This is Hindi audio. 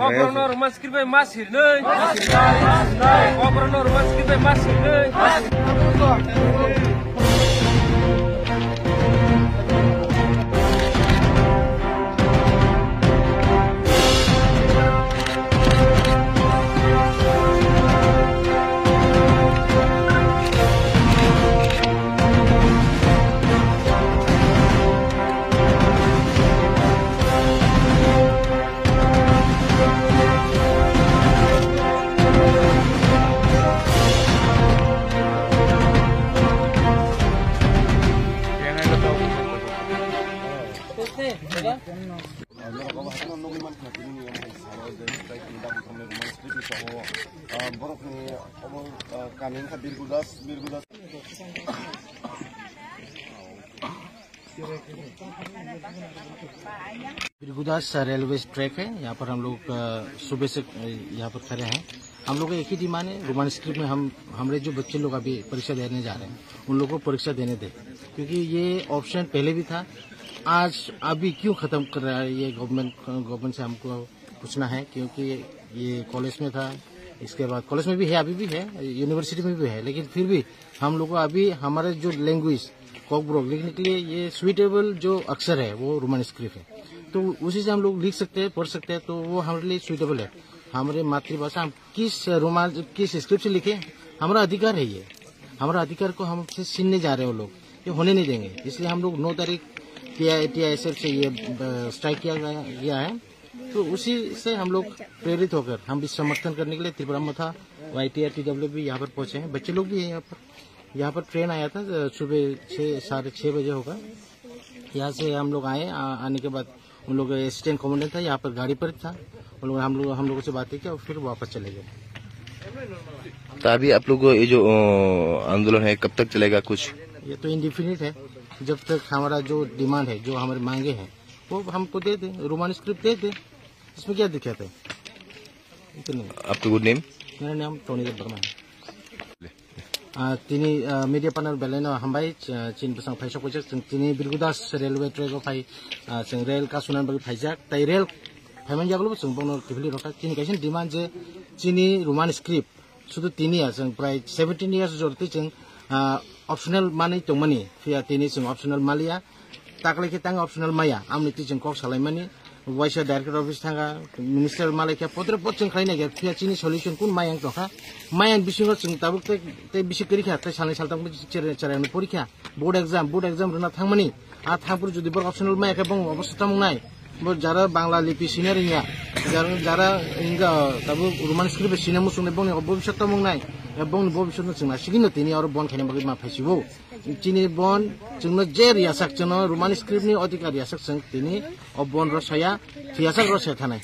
Gobernador rumah skripnya masih nih. Gobernador rumah skripnya masih nih. Birgudas railway track है। यहाँ पर हम लोग सुबह से यहाँ पर खड़े हैं। हम लोग एक ही डिमांड है, रोमन स्क्रिप्ट में हमारे जो बच्चे लोग अभी परीक्षा देने जा रहे हैं उन लोगों को परीक्षा देने दें, क्योंकि ये ऑप्शन पहले भी था। आज अभी क्यों खत्म कर रहा है ये गवर्नमेंट से हमको पूछना है, क्योंकि ये कॉलेज में था, इसके बाद कॉलेज में भी है, अभी भी है, यूनिवर्सिटी में भी है, लेकिन फिर भी हम लोग को अभी हमारे जो लैंग्वेज कॉकब्रोक लिखने के लिए ये स्वीटेबल जो अक्षर है वो रोमन स्क्रिप्ट है, तो उसी से हम लोग लिख सकते हैं, पढ़ सकते हैं, तो वो हमारे लिए स्वीटेबल है। हमारे मातृभाषा हम किस स्क्रिप्ट से लिखे, हमारा अधिकार है ये, हमारा अधिकार को हमसे छीनने जा रहे हैं वो लोग, ये होने नहीं देंगे। इसलिए हम लोग 9 तारीख TISF से ये स्ट्राइक किया गया है, तो उसी से हम लोग प्रेरित होकर हम भी समर्थन करने के लिए त्रिपुरा मथा YTR TW भी यहाँ पर पहुंचे हैं। बच्चे लोग भी हैं यहाँ पर ट्रेन आया था सुबह 6:30 बजे होगा। यहाँ से हम लोग आए, आने के बाद उन लोग असिस्टेंट कमांडेंट था, यहाँ पर गाड़ी पर था, उन लोग हम लोगों से बातें किया और फिर वापस चले गए। तो अभी आप लोग ये जो आंदोलन है कब तक चलेगा? कुछ ये तो इंडिफिनिट है, जब तक हमारा जो डिमांड है, जो हमारी मांगे हैं वो हमको दे दे, रोमन स्क्रिप्ट दे दे, इसमें क्या दिक्कत है? इतनी। आपका गुड नेम? मेरा नाम टोनी वर्मा है। तिनी मीडिया पैनल बेलेन हमबाई चीन बसंग फाइसो कोजक तिनी बिरगुदास रेलवे ट्रैक फाइ जों रेल का सुनान बगे फाइजाक ताइ रेल फाइमान जागलो जों बनो टिभि रोका तिनी काइसन डिमांड जे चीनी रोमन स्क्रिप्ट सुदु तिनिया जों प्राय 17 इयर्स जरते जों ऑप्शनल माने तंगमनि फिया तिनी जों ऑप्शनल मालिया ताकलेके तांग ऑप्शनल माया आमनि तिजों कक सालायमानि वाइसा डायरेक्टर ऑफिस थांगा मिनिस्टर मालायका पत्र जों खालायना गया फिया चीनी सॉल्यूशन कुन मायां तखा मायां बिसिङाव जों दाबो ते बिसि परीक्षा ते सानै सालथाम चेरानो परीक्षा बोर्ड एग्जाम रना थांमनि आ थांपुर जुदि बर ऑप्शनल मायाका बंग अवस्था मंगनाय बो जारा बांग्ला लिपि सिने रिया जारा इंगा दाबो रोमन स्क्रिप्ट सिने मुसुने बंग भविष्यत मंगनाय बंग भविष्यत जोंना सिगिनो तिनी और बन खायना बगे मा फाइसिबो चीनी बन जोंनो जे रियासाक जोंनो रोमन स्क्रिप्ट नि अधिकार रियासाक जों तिनी अब बन रसया थियासाक रसया थानाय